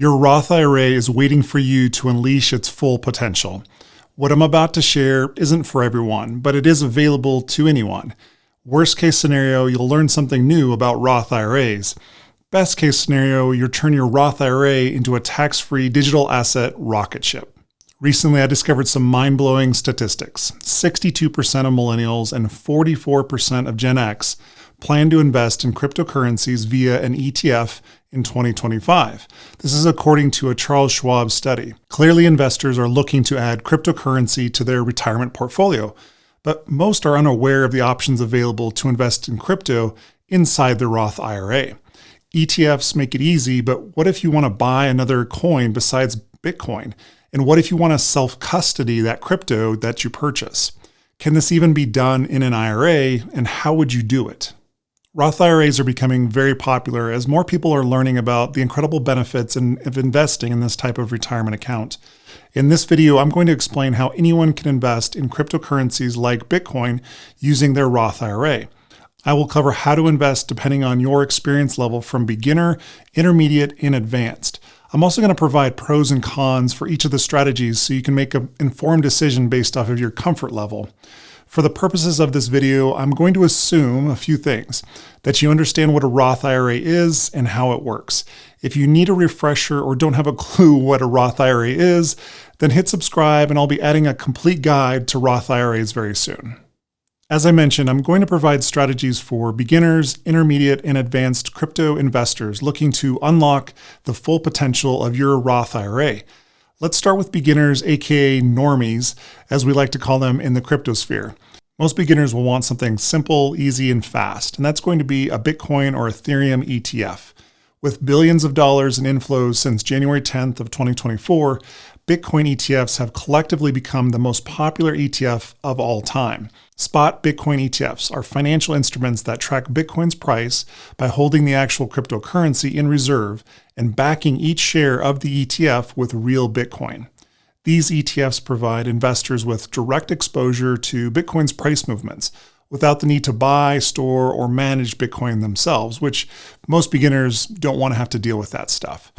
Your Roth IRA is waiting for you to unleash its full potential. What I'm about to share isn't for everyone, but it is available to anyone. Worst case scenario, you'll learn something new about Roth IRAs. Best case scenario, you'll turn your Roth IRA into a tax-free digital asset rocket ship. Recently, I discovered some mind-blowing statistics. 62% of millennials and 44% of Gen X plan to invest in cryptocurrencies via an ETF in 2025. This is according to a Charles Schwab study. Clearly, investors are looking to add cryptocurrency to their retirement portfolio, but most are unaware of the options available to invest in crypto inside the Roth IRA. ETFs make it easy, but what if you want to buy another coin besides Bitcoin? And what if you want to self-custody that crypto that you purchase? Can this even be done in an IRA, and how would you do it? Roth IRAs are becoming very popular as more people are learning about the incredible benefits of investing in this type of retirement account. In this video, I'm going to explain how anyone can invest in cryptocurrencies like Bitcoin using their Roth IRA. I will cover how to invest depending on your experience level from beginner, intermediate, and advanced. I'm also going to provide pros and cons for each of the strategies so you can make an informed decision based off of your comfort level. For the purposes of this video, I'm going to assume a few things: that you understand what a Roth IRA is and how it works. If you need a refresher or don't have a clue what a Roth IRA is, then hit subscribe and I'll be adding a complete guide to Roth IRAs very soon. As I mentioned, I'm going to provide strategies for beginners, intermediate, and advanced crypto investors looking to unlock the full potential of your Roth IRA. Let's start with beginners, aka normies, as we like to call them in the crypto sphere. Most beginners will want something simple, easy, and fast, and that's going to be a Bitcoin or Ethereum ETF. With billions of dollars in inflows since January 10th of 2024, Bitcoin ETFs have collectively become the most popular ETF of all time. Spot Bitcoin ETFs are financial instruments that track Bitcoin's price by holding the actual cryptocurrency in reserve and backing each share of the ETF with real Bitcoin. These ETFs provide investors with direct exposure to Bitcoin's price movements without the need to buy, store, or manage Bitcoin themselves, which most beginners don't want to have to deal with that stuff.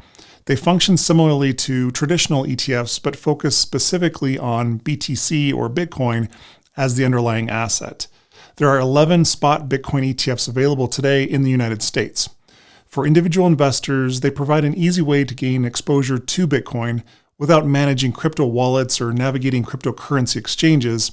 They function similarly to traditional ETFs, but focus specifically on BTC or Bitcoin as the underlying asset. There are 11 spot Bitcoin ETFs available today in the United States. For individual investors, they provide an easy way to gain exposure to Bitcoin without managing crypto wallets or navigating cryptocurrency exchanges,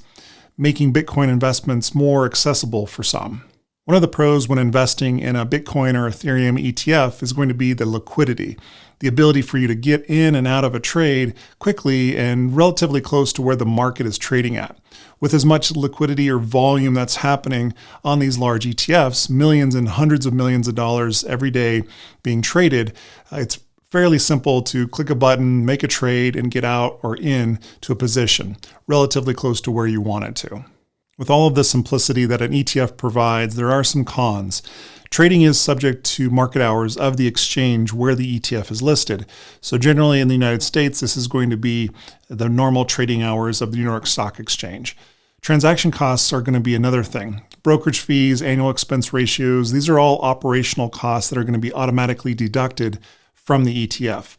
making Bitcoin investments more accessible for some. One of the pros when investing in a Bitcoin or Ethereum ETF is going to be the liquidity, the ability for you to get in and out of a trade quickly and relatively close to where the market is trading at. With as much liquidity or volume that's happening on these large ETFs, millions and hundreds of millions of dollars every day being traded, it's fairly simple to click a button, make a trade, and get out or in to a position relatively close to where you want it to. With all of the simplicity that an ETF provides, there are some cons. Trading is subject to market hours of the exchange where the ETF is listed. So generally in the United States, this is going to be the normal trading hours of the New York Stock Exchange. Transaction costs are going to be another thing. Brokerage fees, annual expense ratios, these are all operational costs that are going to be automatically deducted from the ETF.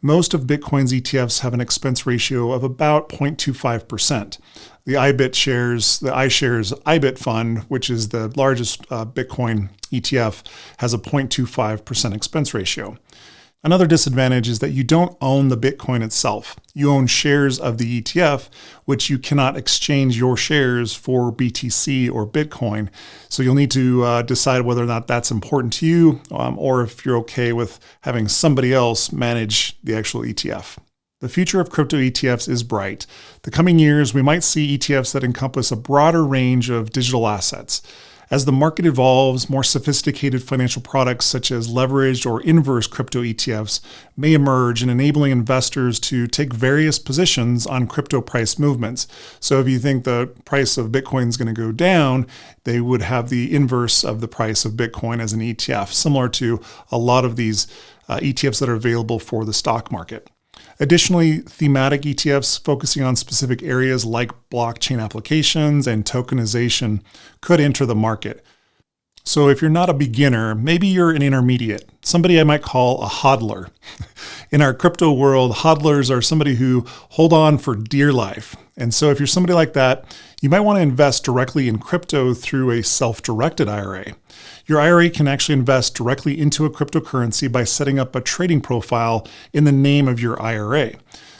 Most of Bitcoin's ETFs have an expense ratio of about 0.25%. The iShares IBIT fund, which is the largest Bitcoin ETF, has a 0.25% expense ratio. Another disadvantage is that you don't own the Bitcoin itself. You own shares of the ETF, which you cannot exchange your shares for BTC or Bitcoin. So you'll need to decide whether or not that's important to you, or if you're okay with having somebody else manage the actual ETF. The future of crypto ETFs is bright. The coming years, we might see ETFs that encompass a broader range of digital assets. As the market evolves, more sophisticated financial products such as leveraged or inverse crypto ETFs may emerge, in enabling investors to take various positions on crypto price movements. So if you think the price of Bitcoin is going to go down, they would have the inverse of the price of Bitcoin as an ETF, similar to a lot of these ETFs that are available for the stock market. Additionally, thematic ETFs focusing on specific areas like blockchain applications and tokenization could enter the market. So if you're not a beginner, maybe you're an intermediate, somebody I might call a hodler. In our crypto world, hodlers are somebody who hold on for dear life. And so if you're somebody like that, you might want to invest directly in crypto through a self-directed IRA. Your IRA can actually invest directly into a cryptocurrency by setting up a trading profile in the name of your IRA.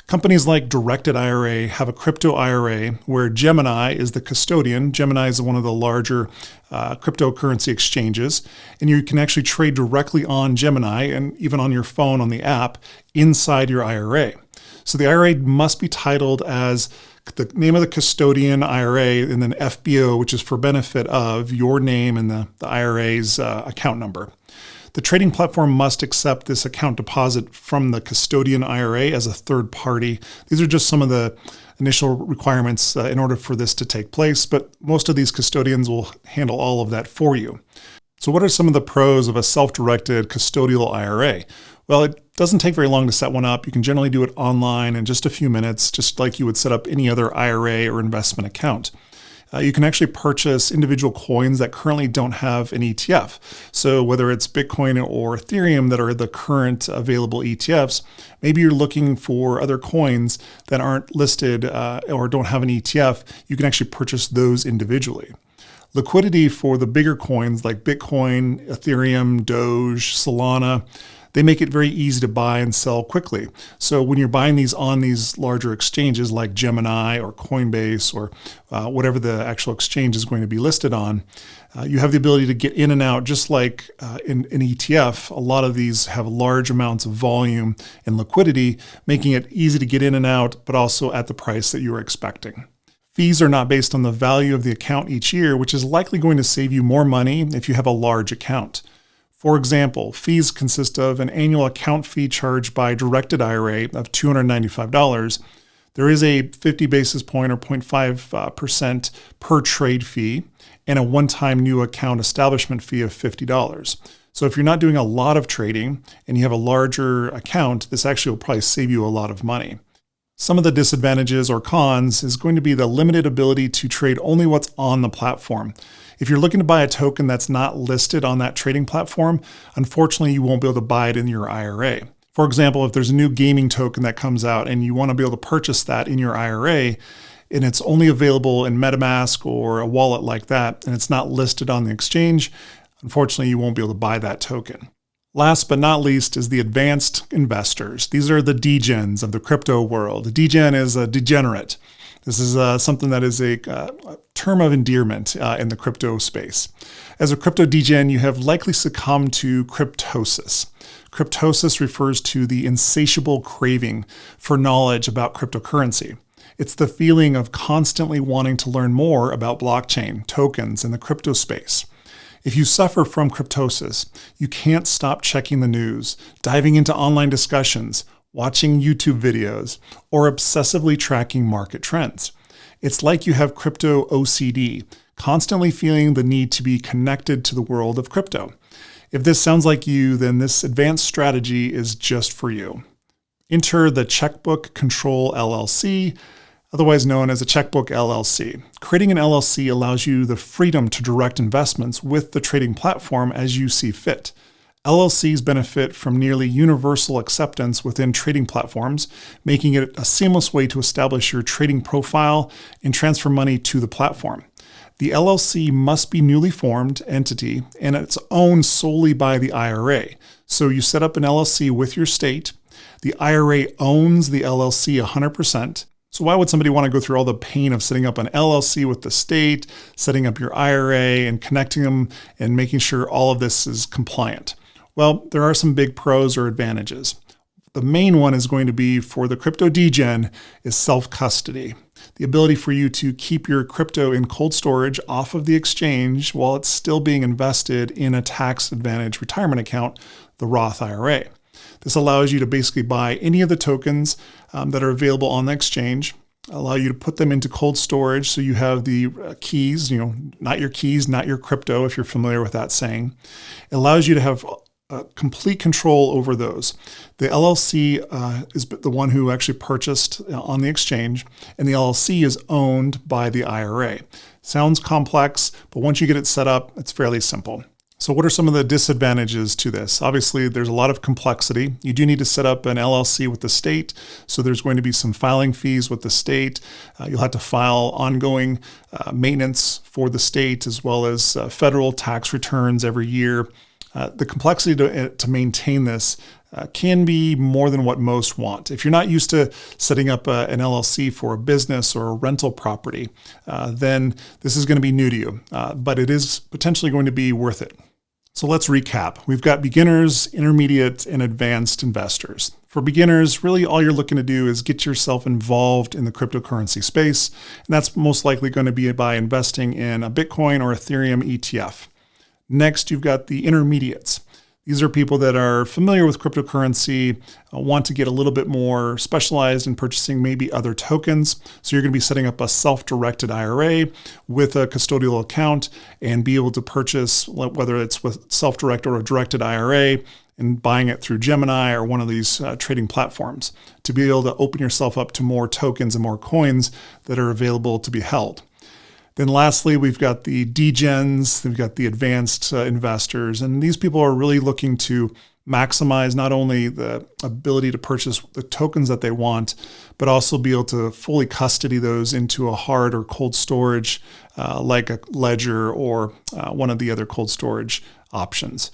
Companies like Directed IRA have a crypto IRA where Gemini is the custodian. Gemini is one of the larger cryptocurrency exchanges, and you can actually trade directly on Gemini and even on your phone on the app inside your IRA. So the IRA must be titled as the name of the custodian IRA and then FBO, which is for benefit of your name and the IRA's account number. The trading platform must accept this account deposit from the custodian IRA as a third party. These are just some of the initial requirements in order for this to take place, but most of these custodians will handle all of that for you. So what are some of the pros of a self-directed custodial IRA? Well, it doesn't take very long to set one up. You can generally do it online in just a few minutes, just like you would set up any other IRA or investment account. You can actually purchase individual coins that currently don't have an ETF. So whether it's Bitcoin or Ethereum that are the current available ETFs, maybe you're looking for other coins that aren't listed or don't have an ETF, you can actually purchase those individually. Liquidity for the bigger coins like Bitcoin, Ethereum, Doge, Solana, they make it very easy to buy and sell quickly. So when you're buying these on these larger exchanges like Gemini or Coinbase or whatever the actual exchange is going to be listed on, you have the ability to get in and out just like in an ETF. A lot of these have large amounts of volume and liquidity, making it easy to get in and out, but also at the price that you were expecting. Fees are not based on the value of the account each year, which is likely going to save you more money if you have a large account. For example, fees consist of an annual account fee charged by Directed IRA of $295. There is a 50 basis point or 0.5% per trade fee and a one-time new account establishment fee of $50. So if you're not doing a lot of trading and you have a larger account, this actually will probably save you a lot of money. Some of the disadvantages or cons is going to be the limited ability to trade only what's on the platform. If you're looking to buy a token that's not listed on that trading platform, unfortunately, you won't be able to buy it in your IRA. For example, if there's a new gaming token that comes out and you want to be able to purchase that in your IRA, and it's only available in MetaMask or a wallet like that, and it's not listed on the exchange, unfortunately, you won't be able to buy that token. Last but not least is the advanced investors. These are the degens of the crypto world. A degen is a degenerate. This is something that is a term of endearment in the crypto space. As a crypto degen, you have likely succumbed to cryptosis. Cryptosis refers to the insatiable craving for knowledge about cryptocurrency. It's the feeling of constantly wanting to learn more about blockchain, tokens, and the crypto space. If you suffer from cryptosis, you can't stop checking the news, diving into online discussions, watching YouTube videos, or obsessively tracking market trends. It's like you have crypto OCD, constantly feeling the need to be connected to the world of crypto. If this sounds like you, then this advanced strategy is just for you. Enter the Checkbook Control LLC, otherwise known as a Checkbook LLC. Creating an LLC allows you the freedom to direct investments with the trading platform as you see fit. LLCs benefit from nearly universal acceptance within trading platforms, making it a seamless way to establish your trading profile and transfer money to the platform. The LLC must be newly formed entity and it's owned solely by the IRA. So you set up an LLC with your state. The IRA owns the LLC 100%. So why would somebody want to go through all the pain of setting up an LLC with the state, setting up your IRA and connecting them and making sure all of this is compliant? Well, there are some big pros or advantages. The main one is going to be for the crypto degen is self-custody. The ability for you to keep your crypto in cold storage off of the exchange while it's still being invested in a tax advantage retirement account, the Roth IRA. This allows you to basically buy any of the tokens that are available on the exchange, allow you to put them into cold storage so you have the keys, not your keys, not your crypto, if you're familiar with that saying. It allows you to have complete control over those. The LLC is the one who actually purchased on the exchange, and the LLC is owned by the IRA. Sounds complex, but once you get it set up, it's fairly simple. So what are some of the disadvantages to this? Obviously, there's a lot of complexity. You do need to set up an LLC with the state. So there's going to be some filing fees with the state. You'll have to file ongoing maintenance for the state as well as federal tax returns every year. The complexity to maintain this can be more than what most want. If you're not used to setting up an LLC for a business or a rental property, then this is going to be new to you, but it is potentially going to be worth it. So let's recap. We've got beginners, intermediate, and advanced investors. For beginners, really all you're looking to do is get yourself involved in the cryptocurrency space, and that's most likely going to be by investing in a Bitcoin or Ethereum ETF. Next, you've got the intermediates. These are people that are familiar with cryptocurrency, want to get a little bit more specialized in purchasing maybe other tokens. So you're going to be setting up a self-directed IRA with a custodial account and be able to purchase, whether it's with self-direct or a directed IRA, and buying it through Gemini or one of these trading platforms to be able to open yourself up to more tokens and more coins that are available to be held. Then lastly, we've got the degens, we've got the advanced investors, and these people are really looking to maximize not only the ability to purchase the tokens that they want, but also be able to fully custody those into a hard or cold storage like a Ledger or one of the other cold storage options.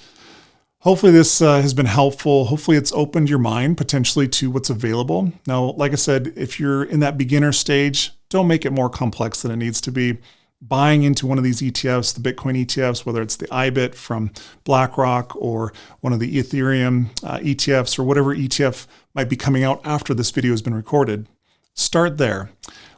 Hopefully this has been helpful. Hopefully it's opened your mind potentially to what's available. Now, like I said, if you're in that beginner stage, don't make it more complex than it needs to be. Buying into one of these ETFs, the Bitcoin ETFs, whether it's the IBIT from BlackRock or one of the Ethereum ETFs or whatever ETF might be coming out after this video has been recorded, start there.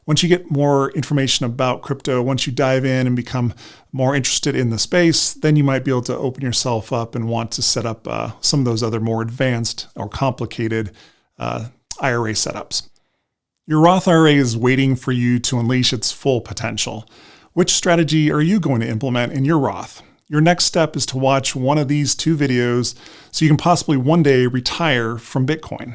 Once you get more information about crypto, once you dive in and become more interested in the space, then you might be able to open yourself up and want to set up some of those other more advanced or complicated IRA setups. Your Roth IRA is waiting for you to unleash its full potential. Which strategy are you going to implement in your Roth? Your next step is to watch one of these two videos so you can possibly one day retire from Bitcoin.